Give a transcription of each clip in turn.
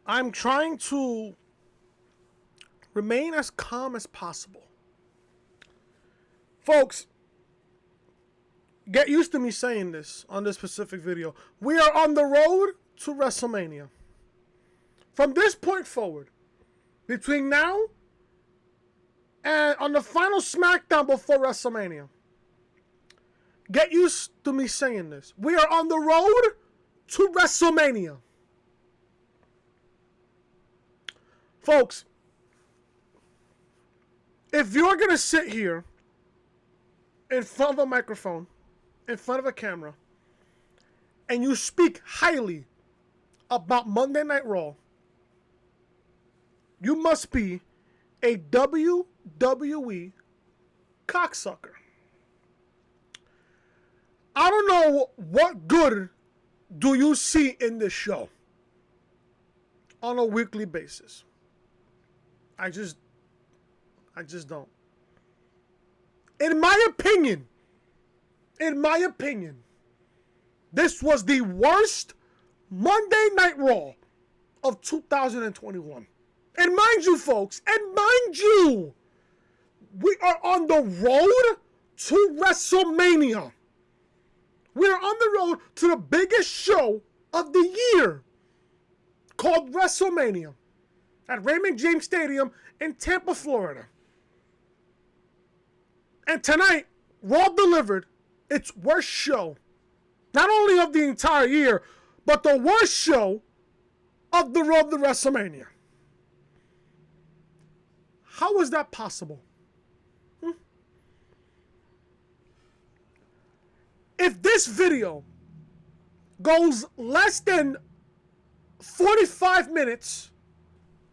I'm trying to remain as calm as possible. Folks, get used to me saying this on this specific video. We are on the road to WrestleMania. From this point forward, between now and on the final SmackDown before WrestleMania, get used to me saying this. We are on the road to WrestleMania. Folks, if you're going to sit here in front of a microphone, in front of a camera, and you speak highly about Monday Night Raw, you must be a WWE cocksucker. I don't know what good do you see in this show on a weekly basis. I just don't. In my opinion, this was the worst Monday Night Raw of 2021. And mind you, folks, we are on the road to WrestleMania. We are on the road to the biggest show of the year, called WrestleMania, at Raymond James Stadium in Tampa, Florida. And tonight, Raw delivered its worst show, not only of the entire year, but the worst show of the road to WrestleMania. How is that possible? If this video goes less than 45 minutes,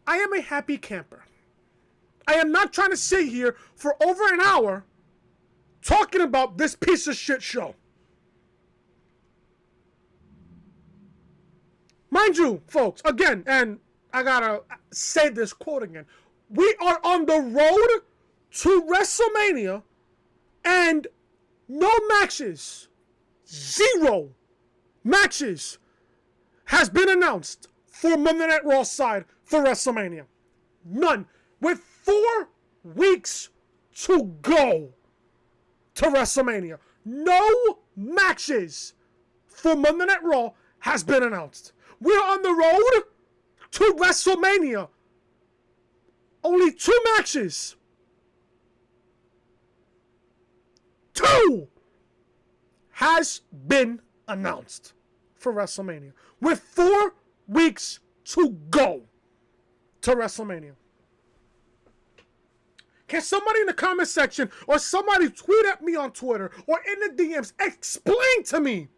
I am a happy camper. I am not trying to sit here for over an hour talking about this piece of shit show. Mind you, folks, again, and I gotta say this quote again. We are on the road to WrestleMania and no matches, 0 matches has been announced for Monday Night Raw side for WrestleMania. None. With 4 weeks to go to WrestleMania, no matches for Monday Night Raw has been announced. We're on the road to WrestleMania. Only 2 matches. 2 has been announced for WrestleMania. With 4 weeks to go to WrestleMania. Can somebody in the comment section or somebody tweet at me on Twitter or in the DMs explain to me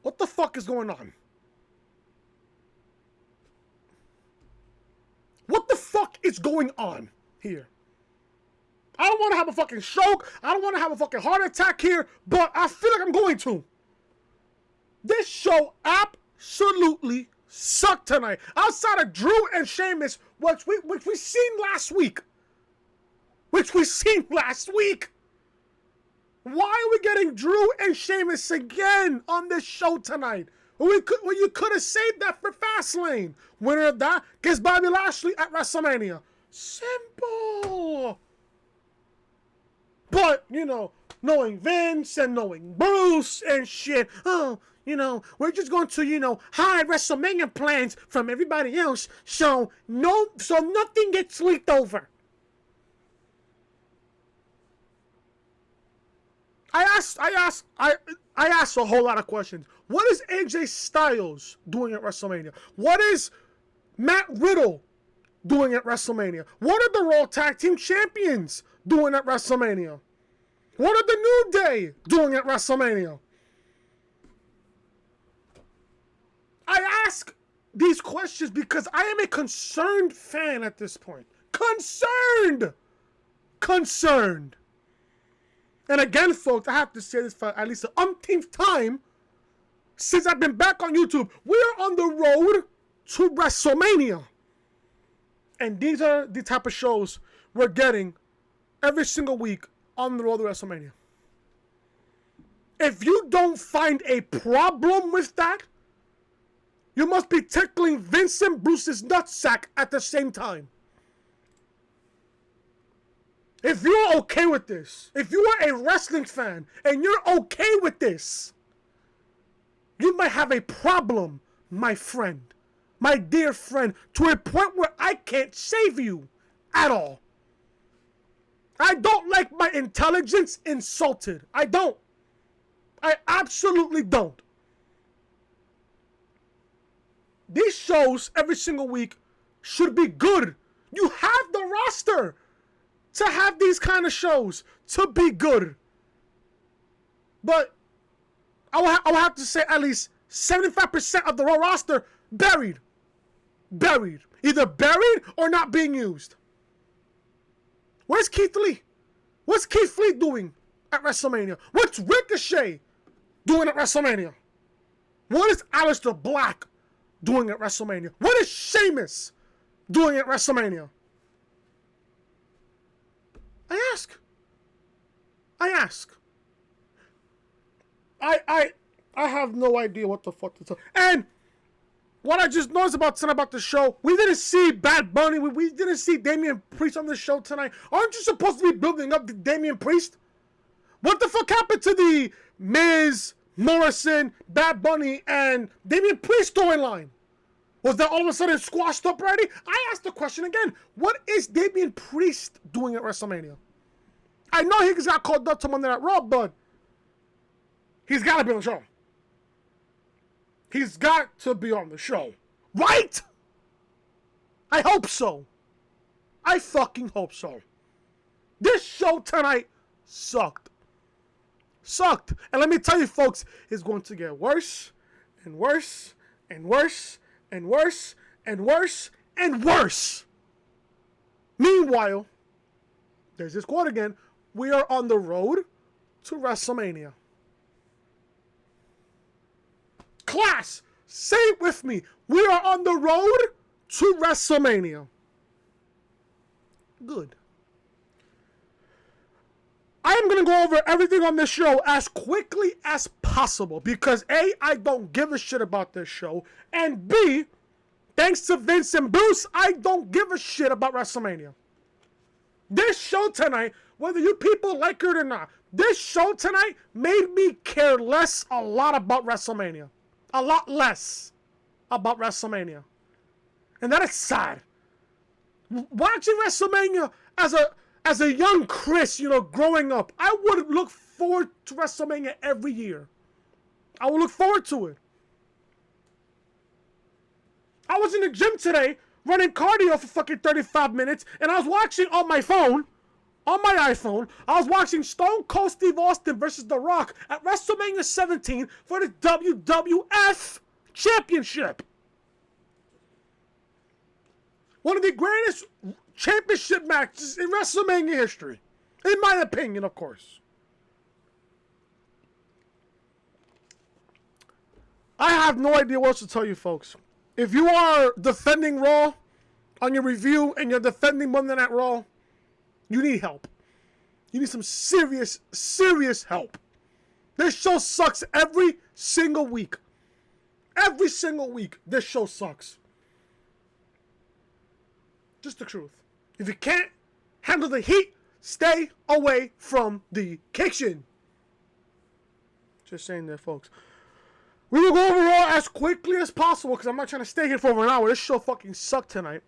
what the fuck is going on? What the fuck is going on here? I don't want to have a fucking stroke. I don't want to have a fucking heart attack here, but I feel like I'm going to. This show absolutely sucked tonight. Outside of Drew and Sheamus, which we seen last week. Why are we getting Drew and Sheamus again on this show tonight? You could have saved that for Fastlane. Winner of that gets Bobby Lashley at WrestleMania. Simple. But, knowing Vince and knowing Bruce and shit, we're just going to, hide WrestleMania plans from everybody else so nothing gets leaked over. I asked a whole lot of questions. What is AJ Styles doing at WrestleMania? What is Matt Riddle doing at WrestleMania? What are the Raw Tag Team Champions doing at WrestleMania? What are the New Day doing at WrestleMania? I ask these questions because I am a concerned fan at this point. Concerned. And again, folks, I have to say this for at least the umpteenth time since I've been back on YouTube. We are on the road to WrestleMania. And these are the type of shows we're getting every single week on the road to WrestleMania. If you don't find a problem with that, You must be tickling Vincent Bruce's nutsack at the same time. If you're okay with this, if you are a wrestling fan and you're okay with this, you might have a problem, my friend, my dear friend, to a point where I can't save you at all. I don't like my intelligence insulted. I don't. I absolutely don't. These shows every single week should be good. You have the roster to have these kind of shows to be good. But I will have to say at least 75% of the Raw roster buried. Buried. Either buried or not being used. Where's Keith Lee? What's Keith Lee doing at WrestleMania? What's Ricochet doing at WrestleMania? What is Aleister Black doing at WrestleMania? What is Sheamus doing at WrestleMania? I ask. I have no idea what the fuck to tell. And what I just noticed about tonight about the show, we didn't see Bad Bunny. We didn't see Damian Priest on the show tonight. Aren't you supposed to be building up the Damian Priest? What the fuck happened to the Miz, Morrison, Bad Bunny, and Damian Priest storyline? Was that all of a sudden squashed up already? I asked the question again. What is Damian Priest doing at WrestleMania? I know he got called up to Monday Night Raw, but he's got to be on the show. He's got to be on the show. Right? I hope so. I fucking hope so. This show tonight sucked. Sucked. And let me tell you, folks, it's going to get worse and worse and worse and worse and worse and worse. Meanwhile, there's this quote again. We are on the road to WrestleMania. Class, say it with me. We are on the road to WrestleMania. Good. I am going to go over everything on this show as quickly as possible because A, I don't give a shit about this show, and B, thanks to Vince and Bruce, I don't give a shit about WrestleMania. This show tonight, whether you people like it or not, this show tonight made me care less a lot about WrestleMania. A lot less about WrestleMania. And that is sad. Watching WrestleMania as a young Chris, growing up, I would look forward to WrestleMania every year. I would look forward to it. I was in the gym today running cardio for fucking 35 minutes, and I was watching on my phone, on my iPhone, I was watching Stone Cold Steve Austin versus The Rock at WrestleMania 17 for the WWF Championship. One of the greatest championship matches in WrestleMania history. In my opinion, of course. I have no idea what else to tell you, folks. If you are defending Raw on your review and you're defending Monday Night Raw, you need help. You need some serious, serious help. This show sucks every single week. Every single week, this show sucks. Just the truth. If you can't handle the heat, stay away from the kitchen. Just saying that, folks. We will go over Raw as quickly as possible because I'm not trying to stay here for over an hour. This show fucking sucked tonight.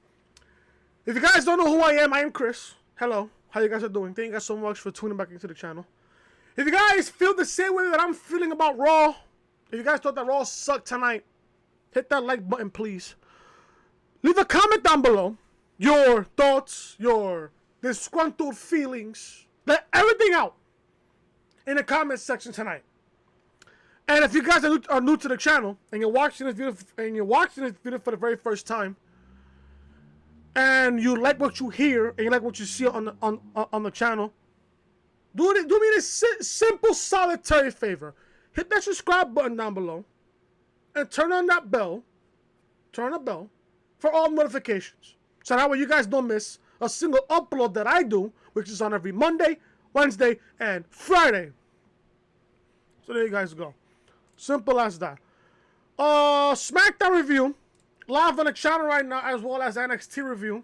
If you guys don't know who I am Chris. Hello. How you guys are doing? Thank you guys so much for tuning back into the channel. If you guys feel the same way that I'm feeling about Raw, if you guys thought that Raw sucked tonight, hit that like button, please. Leave a comment down below. Your thoughts, your disgruntled feelings. Let everything out in the comment section tonight. And if you guys are new to the channel and you're watching this video for the very first time, and you like what you hear and you like what you see on the channel, do me this simple, solitary favor. Hit that subscribe button down below and turn on that bell. Turn on the bell for all notifications. So that way you guys don't miss a single upload that I do, which is on every Monday, Wednesday, and Friday. So there you guys go. Simple as that. SmackDown review, live on the channel right now, as well as NXT review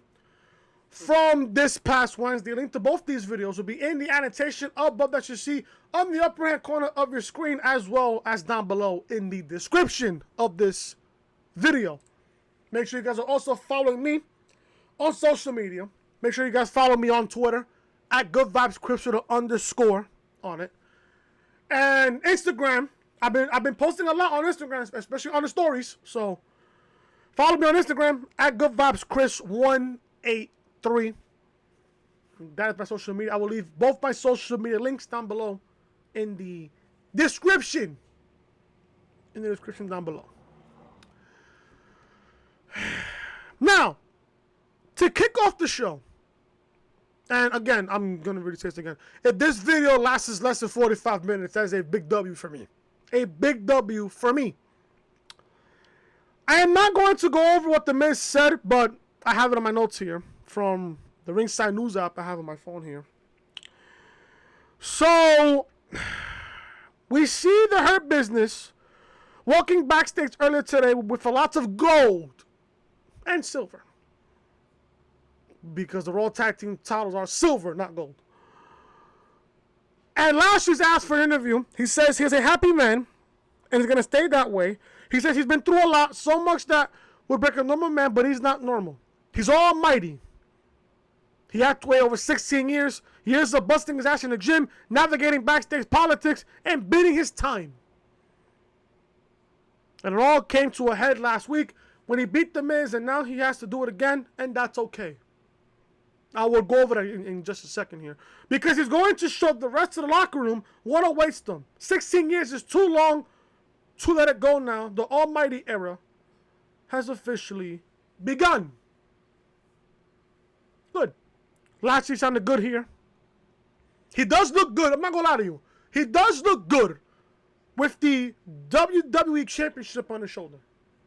from this past Wednesday. Link to both these videos will be in the annotation above that you see on the upper hand corner of your screen, as well as down below in the description of this video. Make sure you guys are also following me on social media. Make sure you guys follow me on Twitter at GoodVibesCrips with an underscore on it. And Instagram. I've been posting a lot on Instagram, especially on the stories. So follow me on Instagram at GoodVibesChris183. That is my social media. I will leave both my social media links down below in the description. In the description down below. Now, to kick off the show, and again, I'm going to really say this again. If this video lasts less than 45 minutes, that is a big W for me. A big W for me. I am not going to go over what The Miz said, but I have it on my notes here from the Ringside News app I have on my phone here. So, we see the Hurt Business walking backstage earlier today with lots of gold and silver. Because the Raw Tag Team titles are silver, not gold. And Lashley's asked for an interview. He says he's a happy man and he's going to stay that way. He says he's been through a lot, so much that would break a normal man, but he's not normal. He's almighty. He had to wait over 16 years of busting his ass in the gym, navigating backstage politics, and bidding his time. And it all came to a head last week when he beat The Miz, and now he has to do it again, and that's okay. I will go over that in just a second here. Because he's going to show the rest of the locker room what awaits them. 16 years is too long to let it go now. The almighty era has officially begun. Good. Lashley sounded good here. He does look good. I'm not going to lie to you. He does look good with the WWE Championship on his shoulder.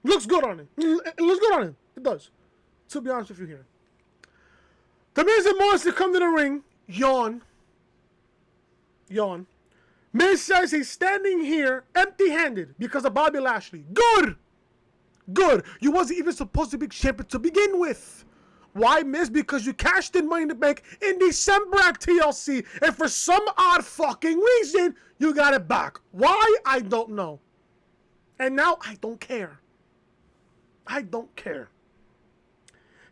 Looks good on him. It looks good on him. It does. To be honest with you here. The Miz and Morrison come to the ring. Yawn. Yawn. Miz says he's standing here empty-handed because of Bobby Lashley. Good. Good. You wasn't even supposed to be champion to begin with. Why, Miz? Because you cashed in Money in the Bank in December at TLC. And for some odd fucking reason, you got it back. Why? I don't know. And now I don't care. I don't care.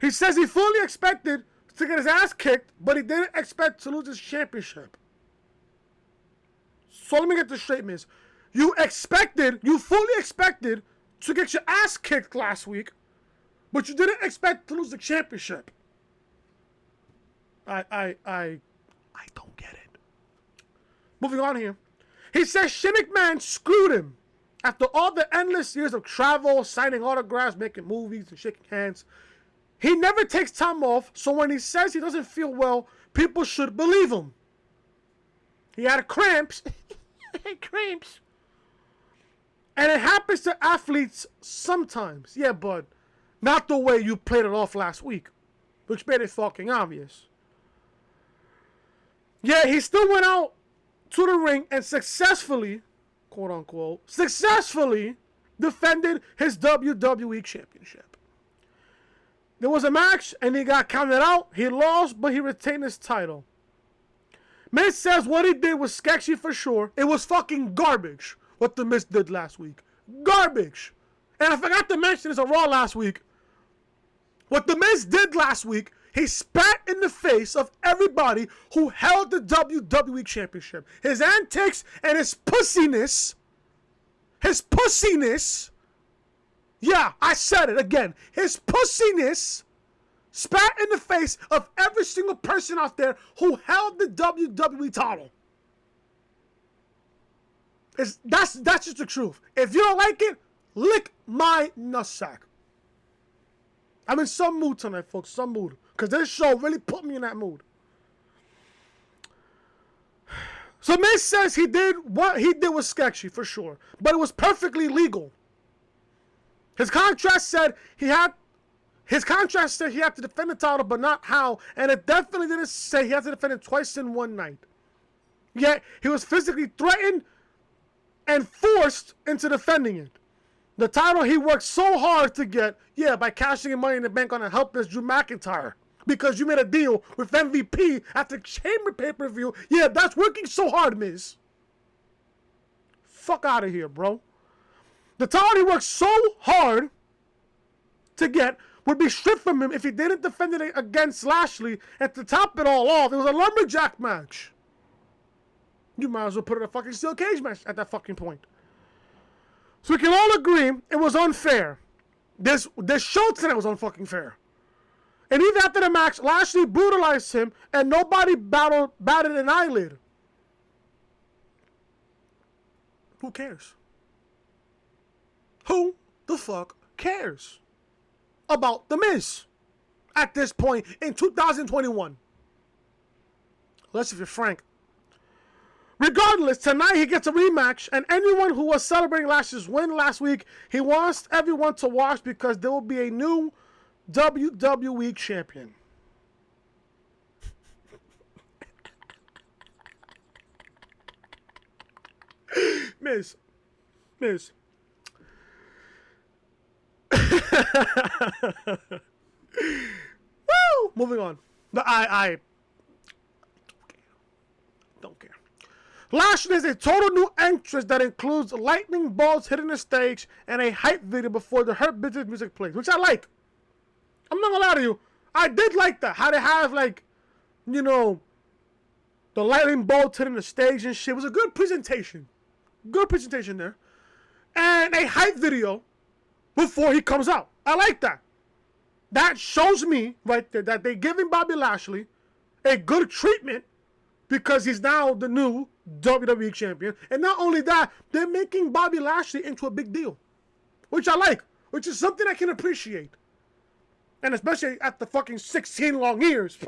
He says he fully expected to get his ass kicked, but he didn't expect to lose his championship. So let me get this straight, Miz. You fully expected to get your ass kicked last week, but you didn't expect to lose the championship. I don't get it. Moving on here. He says Shane McMahon screwed him after all the endless years of travel, signing autographs, making movies, and shaking hands. He never takes time off, so when he says he doesn't feel well, people should believe him. He had cramps. Cramps. And it happens to athletes sometimes. Yeah, but not the way you played it off last week, which made it fucking obvious. Yeah, he still went out to the ring and successfully, quote unquote, defended his WWE Championship. There was a match, and he got counted out. He lost, but he retained his title. Miz says what he did was sketchy for sure. It was fucking garbage, what the Miz did last week. Garbage. And I forgot to mention this on Raw last week. What the Miz did last week, he spat in the face of everybody who held the WWE Championship. His antics and his pussiness. Yeah, I said it again. His pussiness spat in the face of every single person out there who held the WWE title. That's just the truth. If you don't like it, lick my nutsack. I'm in some mood tonight, folks. Some mood. Because this show really put me in that mood. So Miz says what he did was sketchy, for sure. But it was perfectly legal. His contract said he had to defend the title, but not how. And it definitely didn't say he had to defend it twice in one night. Yet, he was physically threatened and forced into defending it. The title he worked so hard to get, by cashing in Money in the Bank on a helpless Drew McIntyre. Because you made a deal with MVP at the Chamber pay-per-view. Yeah, that's working so hard, Miz. Fuck out of here, bro. The title he worked so hard to get would be stripped from him if he didn't defend it against Lashley. And to top it all off, it was a lumberjack match. You might as well put it in a fucking steel cage match at that fucking point. So we can all agree it was unfair. This show tonight was unfucking fair. And even after the match, Lashley brutalized him and nobody batted an eyelid. Who cares? Who the fuck cares about The Miz at this point in 2021? Unless if you're Frank. Regardless, tonight he gets a rematch, and anyone who was celebrating Lashley's win last week, he wants everyone to watch because there will be a new WWE Champion. Miz. Woo! Moving on. I don't care. Lashley is a total new entrance that includes lightning bolts hitting the stage and a hype video before the Hurt Business music plays, which I like. I'm not gonna lie to you. I did like that. How they have, like, you know, the lightning bolts hitting the stage and shit. It was a good presentation. Good presentation there. And a hype video before he comes out. I like that. That shows me right there that they're giving Bobby Lashley a good treatment because he's now the new WWE Champion. And not only that, they're making Bobby Lashley into a big deal. Which I like. Which is something I can appreciate. And especially at the fucking 16 long years.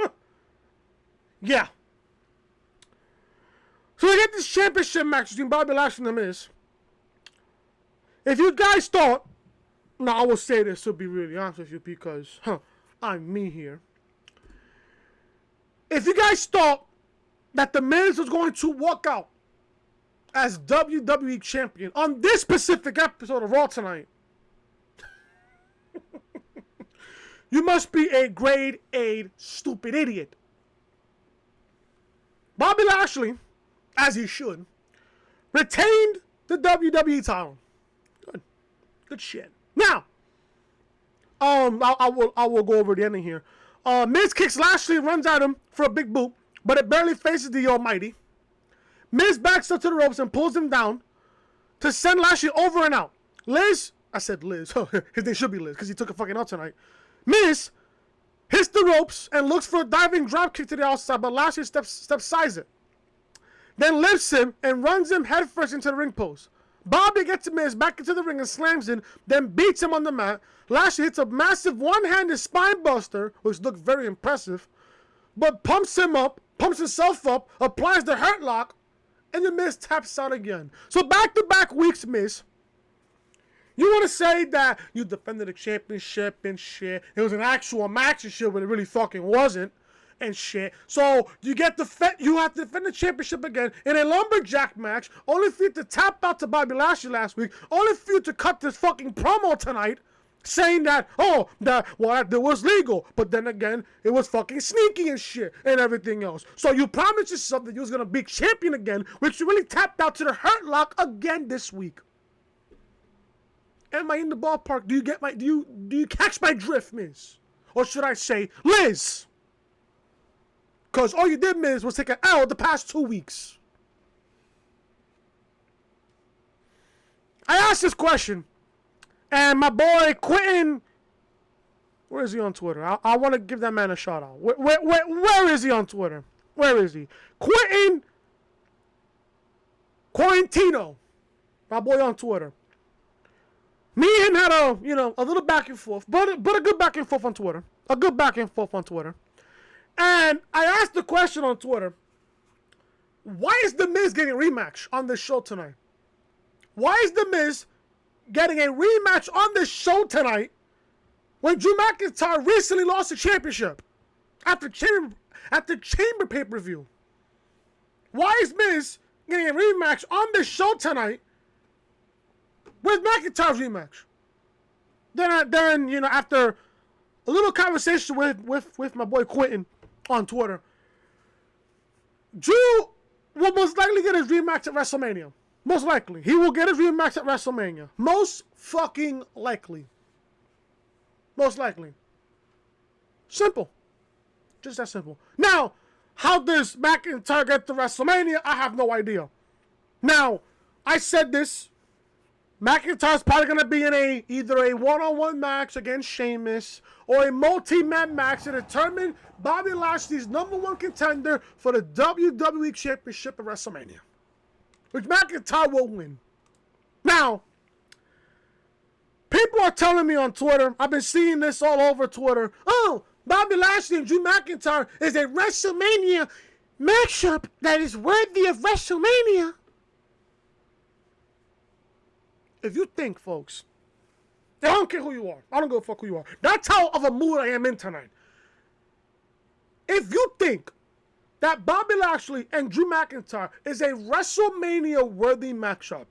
Yeah. So we get this championship match between Bobby Lashley and The Miz. If you guys thought... No, I will say this to be really honest with you because I'm me here. If you guys thought that The Miz was going to walk out as WWE Champion on this specific episode of Raw tonight, you must be a grade A stupid idiot. Bobby Lashley, as he should, retained the WWE title. Good shit. Now, I will go over the ending here. Miz kicks Lashley, runs at him for a big boot, but it barely faces the Almighty. Miz backs up to the ropes and pulls him down to send Lashley over and out. I said Liz. His name should be Liz because he took a fucking out tonight. Miz hits the ropes and looks for a diving dropkick to the outside, but Lashley steps sides it. Then lifts him and runs him headfirst into the ring post. Bobby gets Miz back into the ring and slams him, then beats him on the mat. Lashley hits a massive one-handed spine buster, which looked very impressive, but pumps himself up, applies the Hurt Lock, and the Miz taps out again. So back-to-back weeks, Miz. You want to say that you defended the championship and shit. It was an actual match and shit, but it really fucking wasn't. And shit. So you have to defend the championship again in a lumberjack match, only for you to tap out to Bobby Lashley last week, only for you to cut this fucking promo tonight, saying that what was legal, but then again it was fucking sneaky and shit and everything else. So you promised yourself that you was gonna be champion again, which you really tapped out to the Hurt Lock again this week. Am I in the ballpark? Do you catch my drift, Miz? Or should I say Liz? Because all you did, Miz, was take an L the past 2 weeks. I asked this question, and my boy Quentin, where is he on Twitter? I want to give that man a shout out. Where is he on Twitter? Where is he? Quarantino, my boy on Twitter. Me and him had a little back and forth, but a good back and forth on Twitter. And I asked the question on Twitter, why is The Miz getting a rematch on this show tonight? Why is The Miz getting a rematch on this show tonight when Drew McIntyre recently lost the championship at the Chamber pay-per-view? Why is Miz getting a rematch on this show tonight with McIntyre's rematch? Then you know, after a little conversation with my boy Quentin on Twitter, Drew will most likely get his rematch at WrestleMania. Most likely. He will get his rematch at WrestleMania. Most fucking likely. Most likely. Simple. Just that simple. Now, how does McIntyre get to WrestleMania? I have no idea. Now, I said this. McIntyre's probably going to be in either a one-on-one match against Sheamus or a multi-man match to determine Bobby Lashley's #1 contender for the WWE Championship at WrestleMania, which McIntyre will win. Now, people are telling me on Twitter, I've been seeing this all over Twitter, oh, Bobby Lashley and Drew McIntyre is a WrestleMania matchup that is worthy of WrestleMania. If you think, folks, I don't care who you are. I don't give a fuck who you are. That's how of a mood I am in tonight. If you think that Bobby Lashley and Drew McIntyre is a WrestleMania-worthy matchup,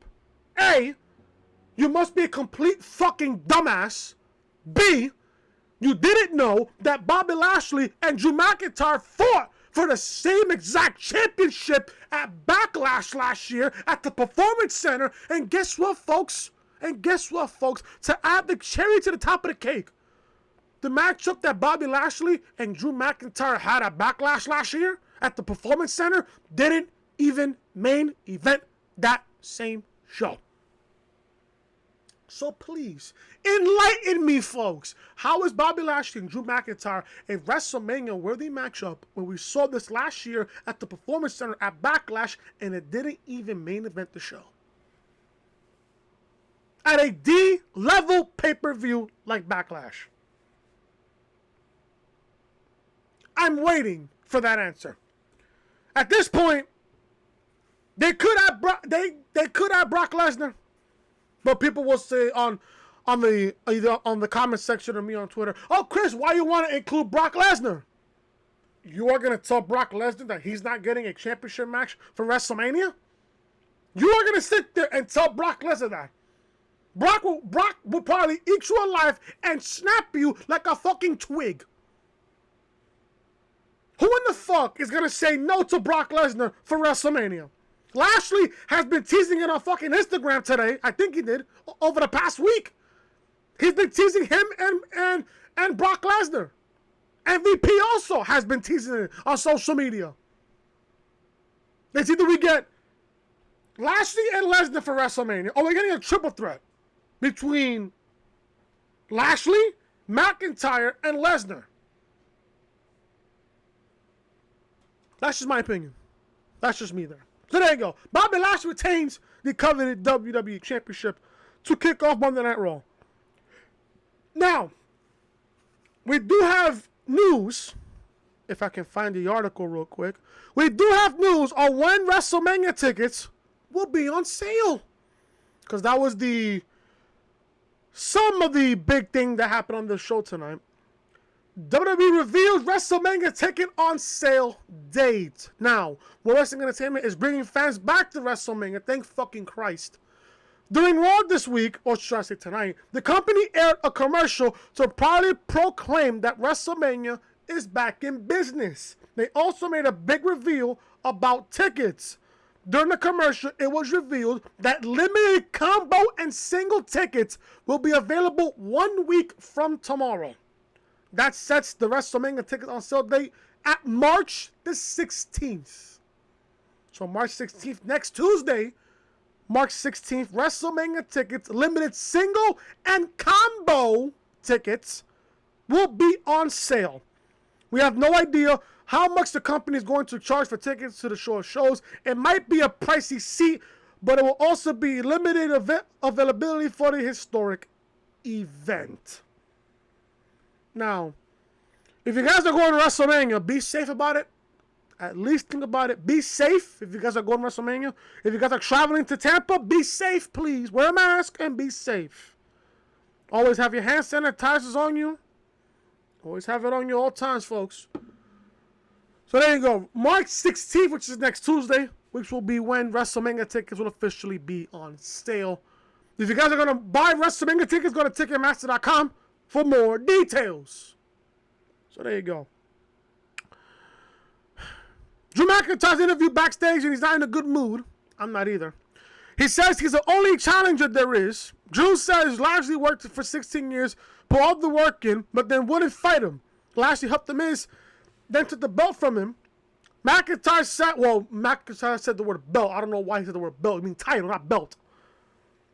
A, you must be a complete fucking dumbass. B, you didn't know that Bobby Lashley and Drew McIntyre fought for the same exact championship at Backlash last year at the Performance Center. And guess what, folks? To add the cherry to the top of the cake, the matchup that Bobby Lashley and Drew McIntyre had at Backlash last year at the Performance Center didn't even main event that same show. So please, enlighten me, folks. How is Bobby Lashley and Drew McIntyre a WrestleMania-worthy matchup when we saw this last year at the Performance Center at Backlash and it didn't even main event the show? At a D-level pay-per-view like Backlash. I'm waiting for that answer. At this point, they could have Brock Lesnar. But people will say on the comment section or me on Twitter, oh, Chris, why you want to include Brock Lesnar? You are going to tell Brock Lesnar that he's not getting a championship match for WrestleMania? You are going to sit there and tell Brock Lesnar that. Brock will probably eat you alive and snap you like a fucking twig. Who in the fuck is going to say no to Brock Lesnar for WrestleMania? Lashley has been teasing it on fucking Instagram today. I think he did over the past week. He's been teasing him and Brock Lesnar. MVP also has been teasing it on social media. It's either we get Lashley and Lesnar for WrestleMania, or we're getting a triple threat between Lashley, McIntyre, and Lesnar. That's just my opinion. That's just me there. So there you go. Bobby Lashley retains the coveted WWE Championship to kick off Monday Night Raw. Now, we do have news, if I can find the article real quick. We do have news on when WrestleMania tickets will be on sale. Because that was some of the big thing that happened on the show tonight. WWE reveals WrestleMania ticket on sale date. Now, World Wrestling Entertainment is bringing fans back to WrestleMania. Thank fucking Christ. During Raw this week, or should I say tonight, the company aired a commercial to proudly proclaim that WrestleMania is back in business. They also made a big reveal about tickets. During the commercial, it was revealed that limited combo and single tickets will be available 1 week from tomorrow. That sets the WrestleMania ticket on sale date at March the 16th. So March 16th, next Tuesday, March 16th, WrestleMania tickets, limited single and combo tickets, will be on sale. We have no idea how much the company is going to charge for tickets to the shows. It might be a pricey seat, but it will also be limited availability for the historic event. Now, if you guys are going to WrestleMania, be safe about it. At least think about it. Be safe if you guys are going to WrestleMania. If you guys are traveling to Tampa, be safe, please. Wear a mask and be safe. Always have your hand sanitizers on you. Always have it on you all times, folks. So there you go. March 16th, which is next Tuesday, which will be when WrestleMania tickets will officially be on sale. If you guys are going to buy WrestleMania tickets, go to Ticketmaster.com for more details. So there you go. Drew McIntyre's interviewed backstage and he's not in a good mood. I'm not either. He says he's the only challenger there is. Drew says Lashley worked for 16 years, put all the work in, but then wouldn't fight him. Lashley helped the Miz, then took the belt from him. McIntyre said the word belt. I don't know why he said the word belt. I mean title, not belt.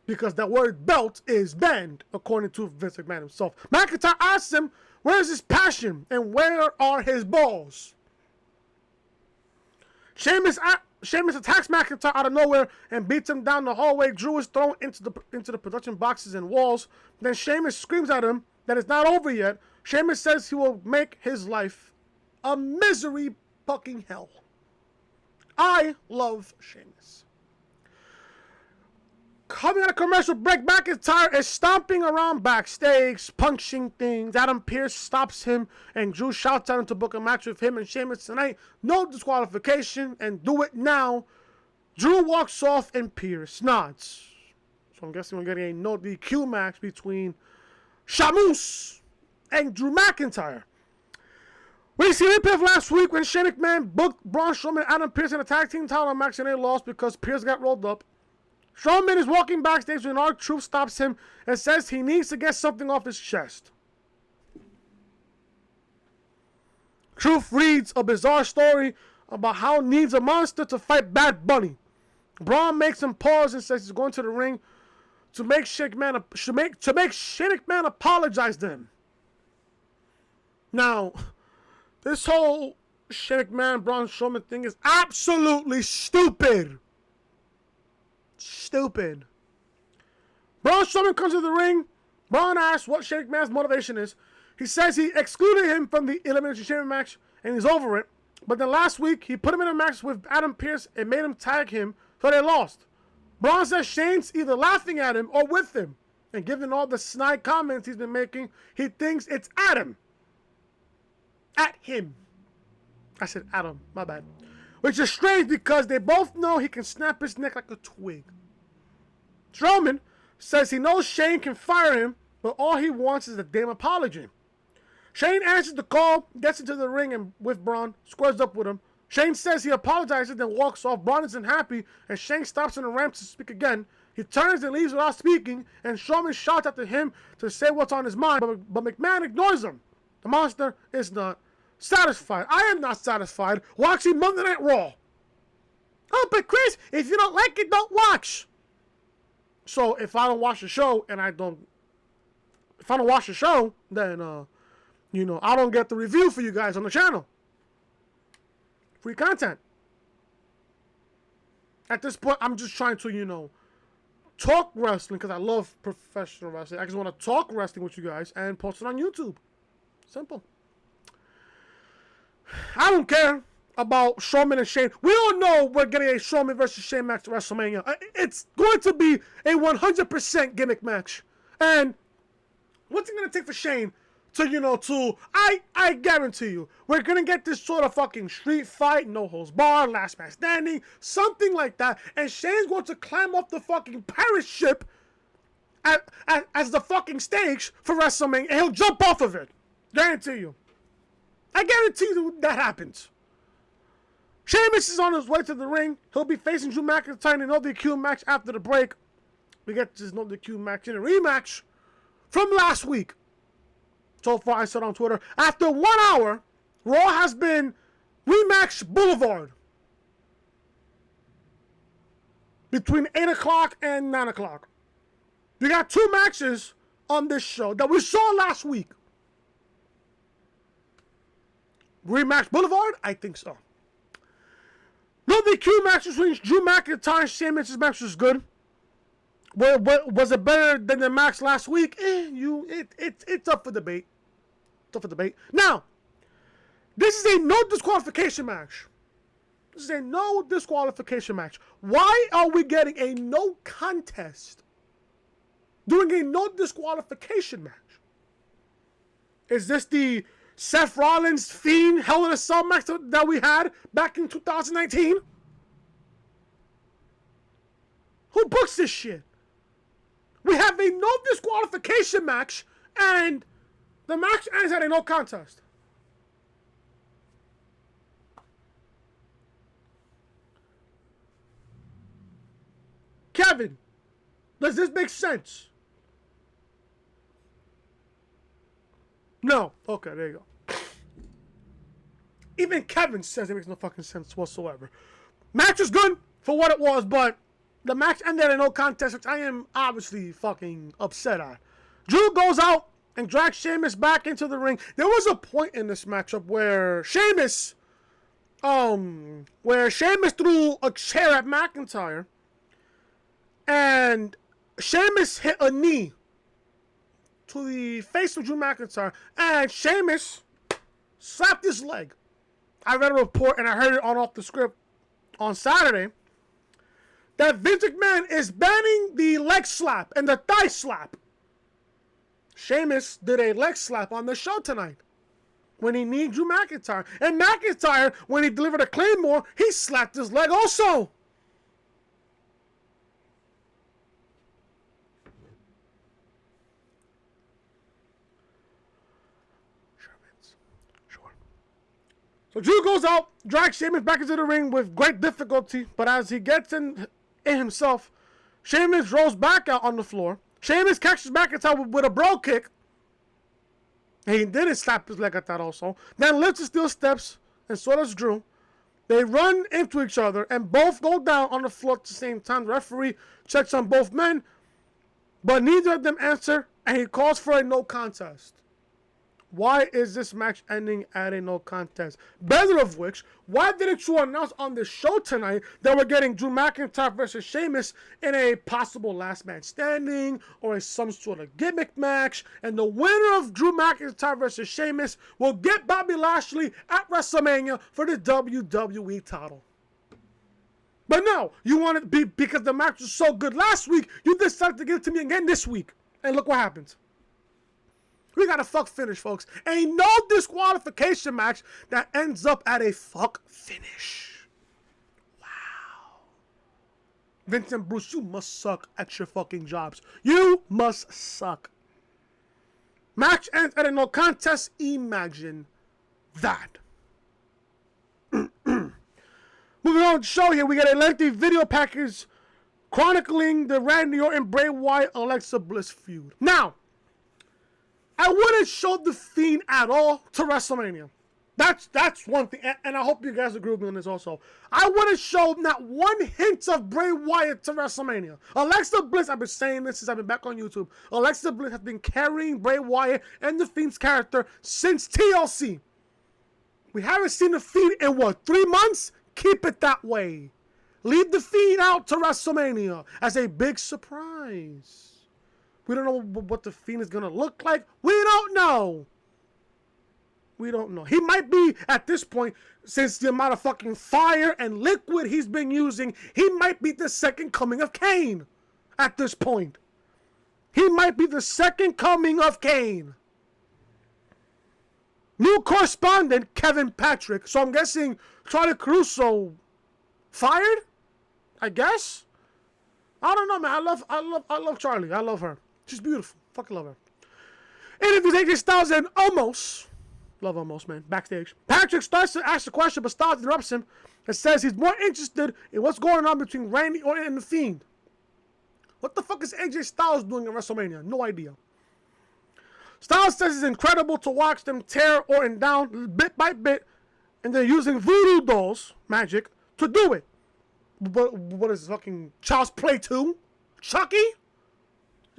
Because that word belt is banned, according to Vince McMahon himself. McIntyre asks him, where's his passion and where are his balls? Sheamus attacks McIntyre out of nowhere and beats him down the hallway. Drew is thrown into the production boxes and walls. Then Sheamus screams at him that it's not over yet. Sheamus says he will make his life a misery fucking hell. I love Sheamus. Coming out of commercial break, McIntyre is stomping around backstage, punching things. Adam Pearce stops him, and Drew shouts at him to book a match with him and Sheamus tonight. No disqualification, and do it now. Drew walks off, and Pearce nods. So I'm guessing we're getting a no DQ match between Sheamus and Drew McIntyre. We see a replay of last week when Shane McMahon booked Braun Strowman and Adam Pearce in a tag team title match, and they lost because Pearce got rolled up. Strowman is walking backstage when R-Truth stops him and says he needs to get something off his chest. Truth reads a bizarre story about how he needs a monster to fight Bad Bunny. Braun makes him pause and says he's going to the ring to make Shane McMahon apologize to him. Now, this whole Shane McMahon Braun Strowman thing is absolutely stupid. Stupid. Braun Strowman comes to the ring. Braun asks what Shane McMahon's motivation is. He says he excluded him from the Elimination Chamber match and he's over it. But then last week, he put him in a match with Adam Pearce and made him tag him, so they lost. Braun says Shane's either laughing at him or with him. And given all the snide comments he's been making, he thinks it's Adam. At him. I said Adam, my bad. Which is strange because they both know he can snap his neck like a twig. Strowman says he knows Shane can fire him, but all he wants is a damn apology. Shane answers the call, gets into the ring and with Braun, squares up with him. Shane says he apologizes, then walks off. Braun isn't happy, and Shane stops on the ramp to speak again. He turns and leaves without speaking, and Strowman shouts after him to say what's on his mind, but McMahon ignores him. The monster is not satisfied. I am not satisfied watching Monday Night Raw. Oh, but Chris, if you don't like it, don't watch. So if I don't watch the show then I don't get the review for you guys on the channel. Free content. At this point, I'm just trying to, talk wrestling because I love professional wrestling. I just want to talk wrestling with you guys and post it on YouTube. Simple. I don't care about Strowman and Shane. We all know we're getting a Strowman versus Shane match at WrestleMania. It's going to be a 100% gimmick match. And what's it going to take for Shane I guarantee you, we're going to get this sort of fucking street fight, no holds barred, last man standing, something like that. And Shane's going to climb off the fucking pirate ship as the fucking stage for WrestleMania, and he'll jump off of it. Guarantee you. I guarantee you that happens. Sheamus is on his way to the ring. He'll be facing Drew McIntyre in a no DQ match after the break. We get this no DQ match in a rematch from last week. So far, I said on Twitter, after 1 hour, Raw has been rematch boulevard. Between 8 o'clock and 9 o'clock. We got 2 matches on this show that we saw last week. Rematch boulevard? I think so. No DQ match between Drew McIntyre and Sheamus' match was good. Was it better than the match last week? It's up for debate. It's up for debate. Now, this is a no disqualification match. This is a no disqualification match. Why are we getting a no contest doing a no disqualification match? Is this the Seth Rollins Fiend Hell in a Cell match that we had back in 2019? Who books this shit? We have a no disqualification match, and the match ends at a no contest. Kevin, does this make sense? No. Okay, there you go. Even Kevin says it makes no fucking sense whatsoever. Match was good for what it was, but the match ended in no contest, which I am obviously fucking upset at. Drew goes out and drags Sheamus back into the ring. There was a point in this matchup where Sheamus threw a chair at McIntyre, and Sheamus hit a knee to the face of Drew McIntyre, and Sheamus slapped his leg. I read a report, and I heard it off the script on Saturday, that Vince McMahon is banning the leg slap and the thigh slap. Sheamus did a leg slap on the show tonight when he kneed Drew McIntyre. And McIntyre, when he delivered a Claymore, he slapped his leg also. So Drew goes out, drags Sheamus back into the ring with great difficulty, but as he gets in himself, Sheamus rolls back out on the floor. Sheamus catches McIntyre with a bro kick. He didn't slap his leg at that also. Then lifts his steel steps, and so does Drew. They run into each other, and both go down on the floor at the same time. The referee checks on both men, but neither of them answer, and he calls for a no contest. Why is this match ending at a no contest? Better of which, why didn't you announce on the show tonight that we're getting Drew McIntyre versus Sheamus in a possible last man standing or some sort of gimmick match, and the winner of Drew McIntyre versus Sheamus will get Bobby Lashley at WrestleMania for the WWE title? But no, you want it to be because the match was so good last week, you decided to give it to me again this week. And look what happens. We got a fuck finish, folks. A no disqualification match that ends up at a fuck finish. Wow. Vince and Bruce, you must suck at your fucking jobs. You must suck. Match ends at a no contest. Imagine that. Moving on to the show here, we got a lengthy video package chronicling the Randy Orton, Bray Wyatt, Alexa Bliss feud. Now, I wouldn't show The Fiend at all to WrestleMania. That's one thing, and I hope you guys agree with me on this also. I wouldn't show not one hint of Bray Wyatt to WrestleMania. Alexa Bliss, I've been saying this since I've been back on YouTube. Alexa Bliss has been carrying Bray Wyatt and The Fiend's character since TLC. We haven't seen The Fiend in what, 3 months? Keep it that way. Leave The Fiend out to WrestleMania as a big surprise. We don't know what The Fiend is going to look like. We don't know. We don't know. He might be, at this point, since the amount of fucking fire and liquid he's been using, he might be the second coming of Kane at this point. He might be the second coming of Kane. New correspondent, Kevin Patrick. So I'm guessing Charlie Caruso fired? I guess? I don't know, man. I love Charlie. I love her. She's beautiful. Fucking love her. Interviews AJ Styles and Omos. Love Omos, man. Backstage. Patrick starts to ask the question, but Styles interrupts him and says he's more interested in what's going on between Randy Orton and The Fiend. What the fuck is AJ Styles doing at WrestleMania? No idea. Styles says it's incredible to watch them tear Orton down bit by bit, and they're using voodoo dolls, magic, to do it. But what is this, fucking Child's Play 2? Chucky?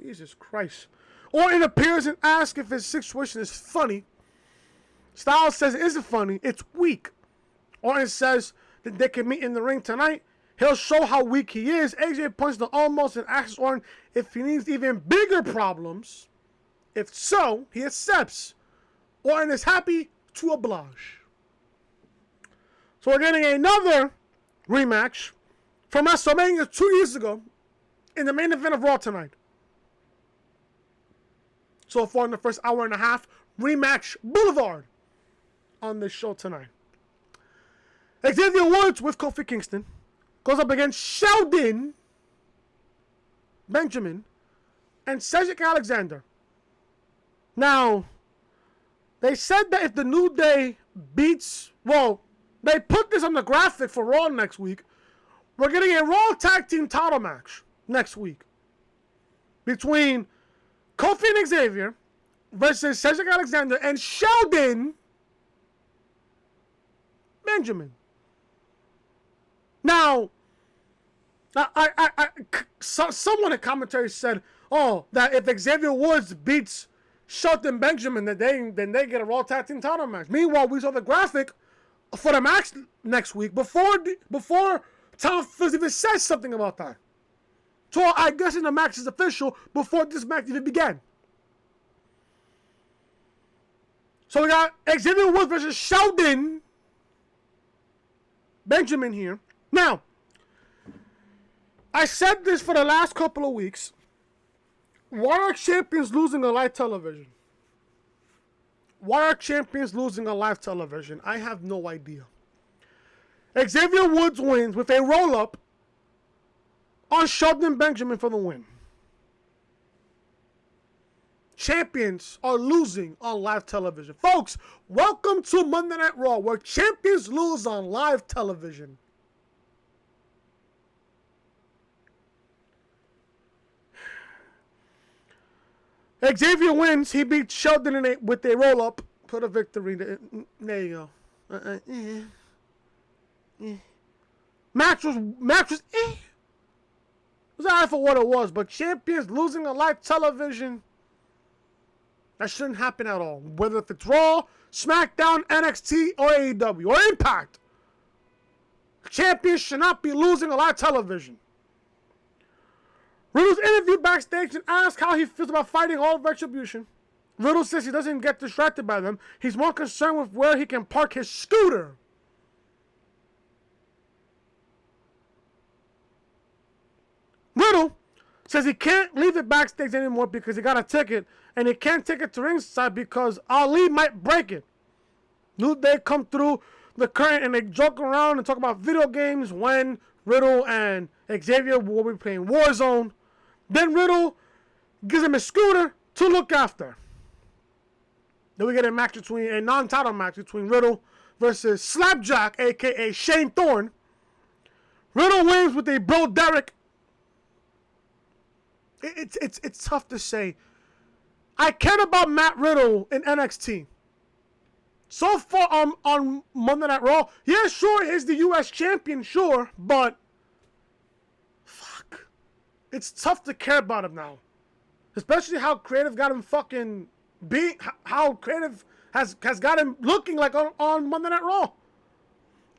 Jesus Christ. Orton appears and asks if his situation is funny. Styles says it isn't funny, it's weak. Orton says that they can meet in the ring tonight. He'll show how weak he is. AJ points to Omos and asks Orton if he needs even bigger problems. If so, he accepts. Orton is happy to oblige. So we're getting another rematch from WrestleMania 2 years ago in the main event of Raw tonight. So far in the first hour and a half, rematch Boulevard on this show tonight. Xavier Woods with Kofi Kingston goes up against Shelton Benjamin and Cedric Alexander. Now, they said that if the New Day beats, well, they put this on the graphic for Raw next week. We're getting a Raw Tag Team title match next week between Kofi and Xavier versus Cedric Alexander and Shelton Benjamin. Now, someone in commentary said, that if Xavier Woods beats Shelton Benjamin, then they get a Raw Tag Team title match. Meanwhile, we saw the graphic for the match next week before Tom Phillips even says something about that. So I guess the match is official before this match even began. So we got Xavier Woods versus Shelton Benjamin here. Now, I said this for the last couple of weeks. Why are champions losing on live television? Why are champions losing on live television? I have no idea. Xavier Woods wins with a roll-up on Shelton Benjamin for the win. Champions are losing on live television. Folks, welcome to Monday Night Raw, where champions lose on live television. Xavier wins. He beats Shelton with a roll-up for the victory. There you go. Match was It was alright for what it was, but champions losing on live television, that shouldn't happen at all. Whether if it's Raw, SmackDown, NXT, or AEW, or Impact. Champions should not be losing on live television. Riddle's interviewed backstage and asked how he feels about fighting all Retribution. Riddle says he doesn't get distracted by them. He's more concerned with where he can park his scooter. Riddle says he can't leave it backstage anymore because he got a ticket, and he can't take it to ringside because Ali might break it. New Day come through the curtain and they joke around and talk about video games when Riddle and Xavier will be playing Warzone. Then Riddle gives him a scooter to look after. Then we get a non-title match between Riddle versus Slapjack, a.k.a. Shane Thorne. Riddle wins with a Bro Derek. It's tough to say. I cared about Matt Riddle in NXT. So far on Monday Night Raw, yeah, sure, he's the U.S. champion, sure, but fuck. It's tough to care about him now. Especially how creative got him fucking being, how creative has got him looking like on Monday Night Raw.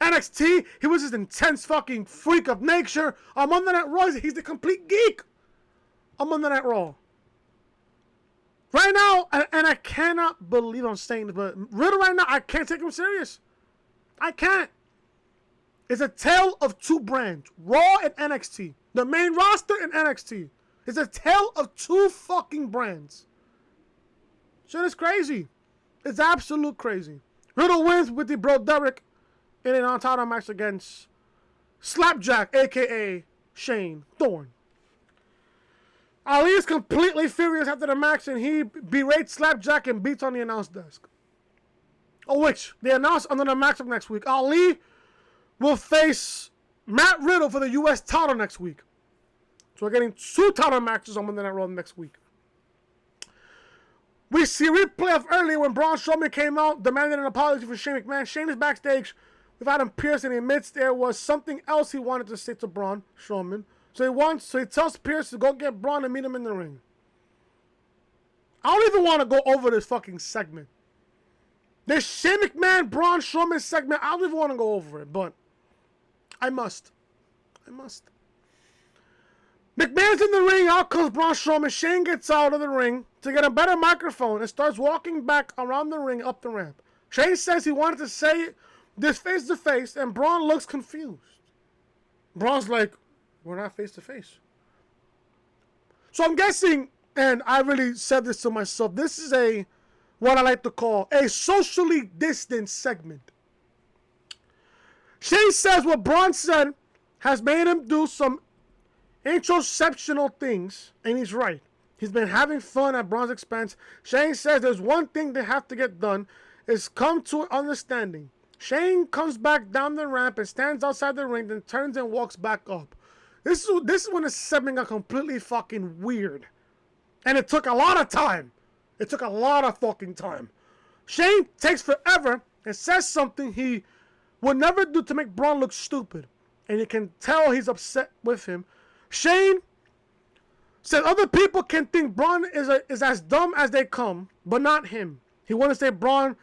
NXT, he was this intense fucking freak of nature. On Monday Night Raw, he's the complete geek. On Monday Night Raw. Right now, and I cannot believe I'm saying this, but Riddle right now, I can't take him serious. I can't. It's a tale of two brands. Raw and NXT. The main roster and NXT. It's a tale of two fucking brands. Shit is crazy. It's absolute crazy. Riddle wins with the Bro Derek in an on-title match against Slapjack, a.k.a. Shane Thorne. Ali is completely furious after the match, and he berates Slapjack and beats on the announce desk. Which they announced under the matchup next week. Ali will face Matt Riddle for the U.S. title next week. So we're getting two title matches on Monday Night Raw next week. We see a replay of earlier when Braun Strowman came out demanding an apology for Shane McMahon. Shane is backstage with Adam Pearce, and he admits there was something else he wanted to say to Braun Strowman. So he tells Pearce to go get Braun and meet him in the ring. I don't even want to go over this fucking segment. This Shane McMahon, Braun Strowman segment, I don't even want to go over it, but I must. McMahon's in the ring, out comes Braun Strowman. Shane gets out of the ring to get a better microphone and starts walking back around the ring up the ramp. Shane says he wanted to say this face to face, and Braun looks confused. Braun's like, we're not face to face. So I'm guessing, and I really said this to myself, this is what I like to call a socially distanced segment. Shane says what Braun said has made him do some introceptional things, and he's right. He's been having fun at Braun's expense. Shane says there's one thing they have to get done, is come to an understanding. Shane comes back down the ramp and stands outside the ring, then turns and walks back up. This is when the segment got completely fucking weird. And it took a lot of time. It took a lot of fucking time. Shane takes forever and says something he would never do to make Braun look stupid. And you can tell he's upset with him. Shane said other people can think Braun is as dumb as they come, but not him. He wanted to say Braun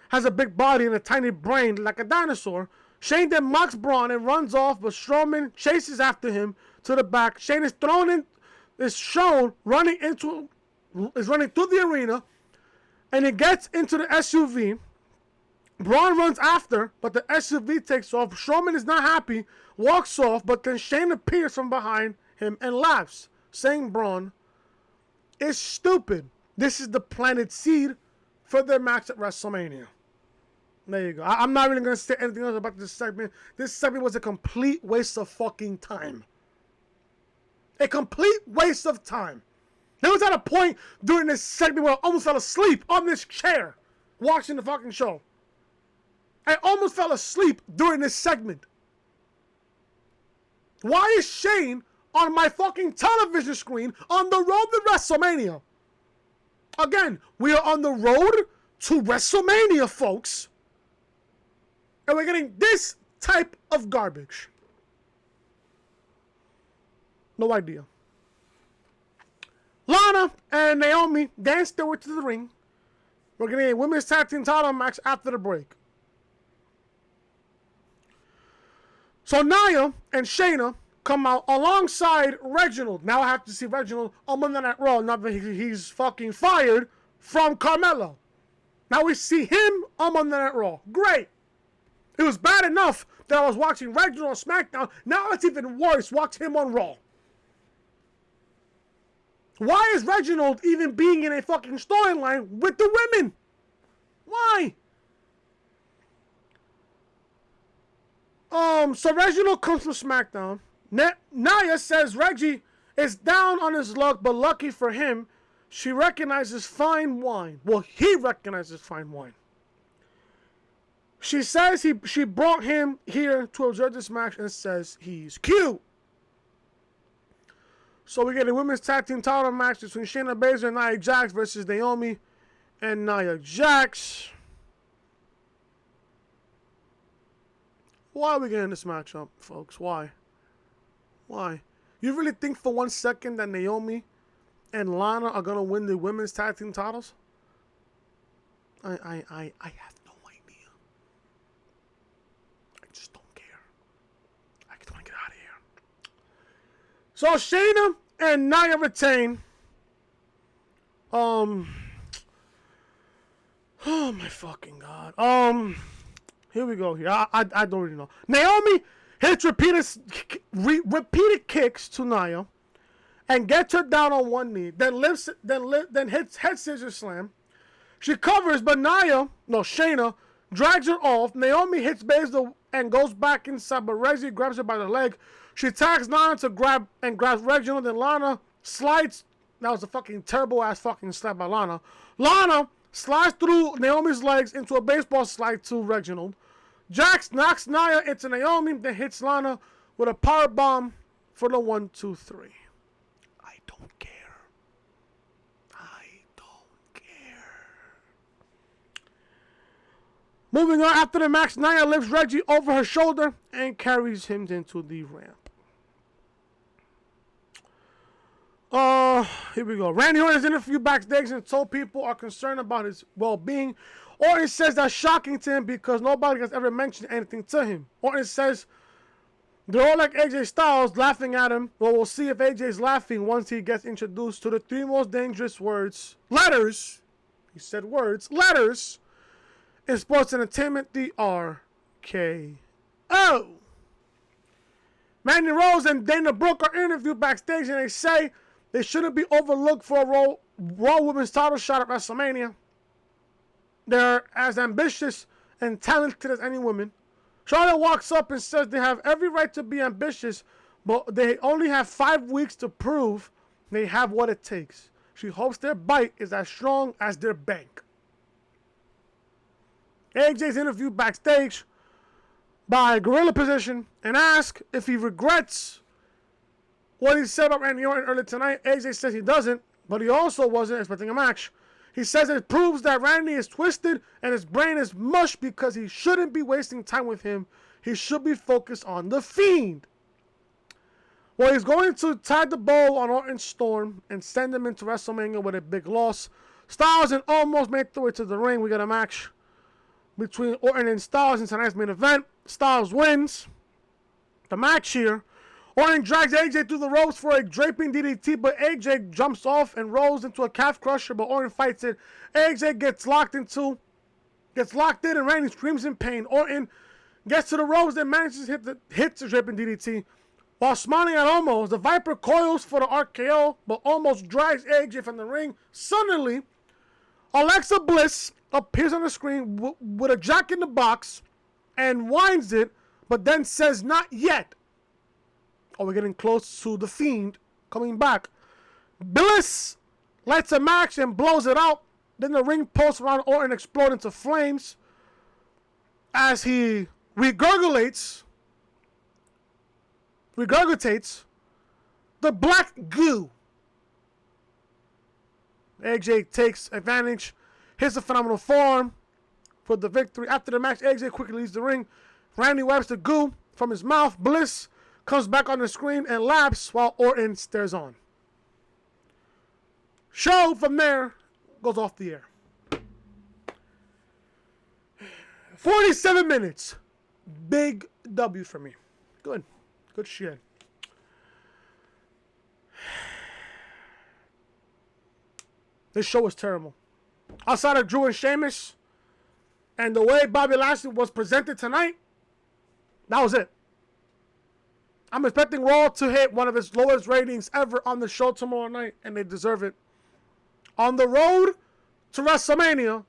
has a big body and a tiny brain like a dinosaur. Shane then mocks Braun and runs off, but Strowman chases after him to the back. Shane is shown running through the arena, and he gets into the SUV. Braun runs after, but the SUV takes off. Strowman is not happy, walks off, but then Shane appears from behind him and laughs, saying Braun is stupid. This is the planted seed for their match at WrestleMania. There you go. I'm not really going to say anything else about this segment. This segment was a complete waste of fucking time. A complete waste of time. There was at a point during this segment where I almost fell asleep on this chair watching the fucking show. I almost fell asleep during this segment. Why is Shane on my fucking television screen on the road to WrestleMania? Again, we are on the road to WrestleMania, folks. And we're getting this type of garbage. No idea. Lana and Naomi danced their way to the ring. We're getting a women's tag team title match after the break. So Nia and Shayna come out alongside Reginald. Now I have to see Reginald on Monday Night Raw. Now that he's fucking fired from Carmella. Now we see him on Monday Night Raw. Great. It was bad enough that I was watching Reginald on SmackDown. Now it's even worse. Watch him on Raw. Why is Reginald even being in a fucking storyline with the women? Why? So Reginald comes from SmackDown. Nia says Reggie is down on his luck, but lucky for him, she recognizes fine wine. Well, he recognizes fine wine. She says she brought him here to observe this match and says he's cute. So we get a women's tag team title match between Shayna Baszler and Nia Jax versus Naomi and Nia Jax. Why are we getting this matchup, folks? Why? Why? You really think for 1 second that Naomi and Lana are gonna win the women's tag team titles? I have no idea. I just don't care. I just want to get out of here. So Shayna and Nia retain. Oh my fucking god. Here we go. Here, I don't really know. Naomi hits repeated kicks to Nia, and gets her down on one knee. Then hits head scissors slam. She covers, but Shayna drags her off. Naomi hits Baszler and goes back inside, but Reggie grabs her by the leg. She tags Lana to grabs Reginald, and Lana slides. That was a fucking turbo ass fucking slap by Lana. Lana slides through Naomi's legs into a baseball slide to Reginald. Jax knocks Nia into Naomi, then hits Lana with a power bomb for the 1, 2, 3. I don't care. I don't care. Moving on, after the match, Nia lifts Reggie over her shoulder and carries him into the ramp. Here we go. Randy Orton's interview backstage and told people are concerned about his well-being. Orton says that's shocking to him because nobody has ever mentioned anything to him. Orton says they're all like AJ Styles laughing at him. Well, we'll see if AJ's laughing once he gets introduced to the 3 most dangerous letters. He said words, letters in sports entertainment, the RKO. Mandy Rose and Dana Brooke are interviewed backstage and they say they shouldn't be overlooked for a Raw Women's title shot at WrestleMania. They're as ambitious and talented as any woman. Charlotte walks up and says they have every right to be ambitious, but they only have 5 weeks to prove they have what it takes. She hopes their bite is as strong as their bank. AJ's interviewed backstage by Gorilla Position and asked if he regrets what he said about Randy Orton earlier tonight. AJ says he doesn't, but he also wasn't expecting a match. He says it proves that Randy is twisted and his brain is mush because he shouldn't be wasting time with him. He should be focused on the Fiend. Well, he's going to tie the bow on Orton's Storm and send him into WrestleMania with a big loss. Styles and almost made their way to the ring. We got a match between Orton and Styles in tonight's main event. Styles wins the match here. Orton drags AJ through the ropes for a draping DDT, but AJ jumps off and rolls into a calf crusher, but Orton fights it. AJ gets locked in, and Randy screams in pain. Orton gets to the ropes and manages to hit the draping DDT. While smiling at Omos, the Viper coils for the RKO, but Omos drags AJ from the ring. Suddenly, Alexa Bliss appears on the screen with a Jack in the Box and winds it, but then says, "Not yet." Oh, we're getting close to the Fiend coming back. Bliss lights a match and blows it out. Then the ring post around Orton explode into flames as he regurgitates the black goo. AJ takes advantage, hits a phenomenal forearm for the victory. After the match, AJ quickly leaves the ring. Randy wipes the goo from his mouth. Bliss comes back on the screen and laughs while Orton stares on. Show from there goes off the air. 47 minutes. Big W for me. Good. Good shit. This show was terrible. Outside of Drew and Sheamus and the way Bobby Lashley was presented tonight, that was it. I'm expecting Raw to hit one of its lowest ratings ever on the show tomorrow night, and they deserve it. On the road to WrestleMania,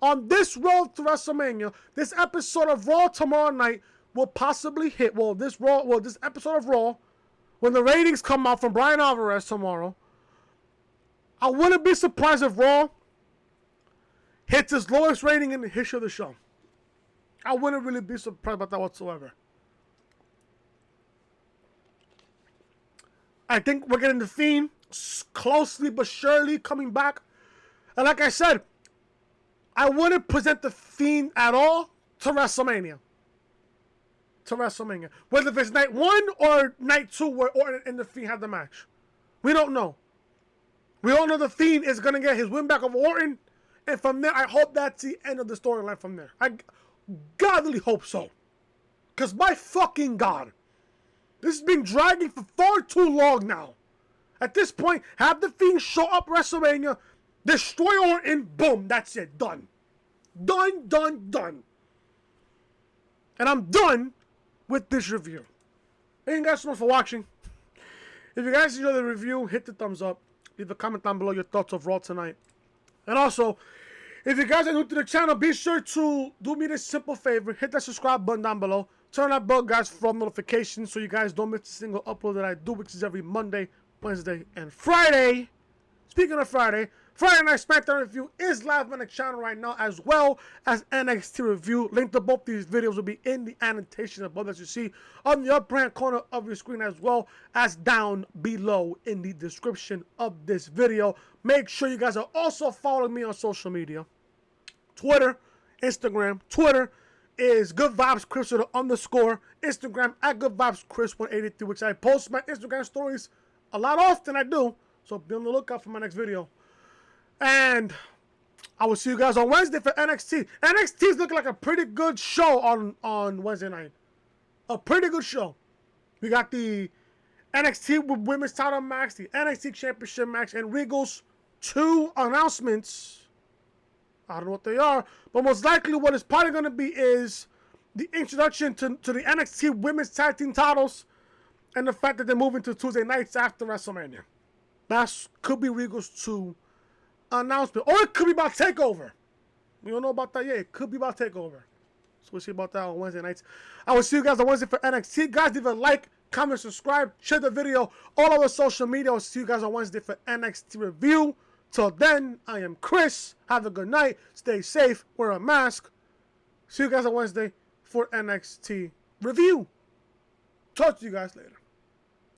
this episode of Raw tomorrow night will possibly hit. This episode of Raw, when the ratings come out from Brian Alvarez tomorrow, I wouldn't be surprised if Raw hits its lowest rating in the history of the show. I wouldn't really be surprised about that whatsoever. I think we're getting the Fiend closely but surely coming back. And like I said, I wouldn't present the Fiend at all to WrestleMania. Whether if it's night 1 or night 2 where Orton and the Fiend have the match. We don't know. We all know the Fiend is going to get his win back over Orton. And from there, I hope that's the end of the storyline from there. I godly hope so. Because my fucking God, this has been dragging for far too long now. At this point, have the Fiend show up WrestleMania, destroy Orton, boom, that's it, done. Done. And I'm done with this review. Thank you guys so much for watching. If you guys enjoyed the review, hit the thumbs up. Leave a comment down below your thoughts of Raw tonight. And also, if you guys are new to the channel, be sure to do me this simple favor. Hit that subscribe button down below. Turn that bell, guys, for all notifications so you guys don't miss a single upload that I do, which is every Monday, Wednesday, and Friday. Speaking of Friday Night SmackDown review is live on the channel right now, as well as NXT review. Link to both these videos will be in the annotation above that you see on the upper hand corner of your screen, as well as down below in the description of this video. Make sure you guys are also following me on social media. Twitter, Instagram. Twitter is Good Vibes Chris with an underscore. Instagram at Good Vibes Chris 183, which I post my Instagram stories a lot often. I do, so be on the lookout for my next video. And I will see you guys on Wednesday for NXT. NXT is looking like a pretty good show on Wednesday night. A pretty good show. We got the NXT Women's Title match, the NXT Championship match, and Regal's 2 announcements. I don't know what they are, but most likely what it's probably going to be is the introduction to the NXT Women's Tag Team titles and the fact that they're moving to Tuesday nights after WrestleMania. That could be Regal's 2 announcement. Or it could be about TakeOver. We don't know about that yet. It could be about TakeOver. So we'll see about that on Wednesday nights. I will see you guys on Wednesday for NXT. Guys, leave a like, comment, subscribe, share the video all over social media. I'll see you guys on Wednesday for NXT review. Till then, I am Chris. Have a good night. Stay safe. Wear a mask. See you guys on Wednesday for NXT review. Talk to you guys later.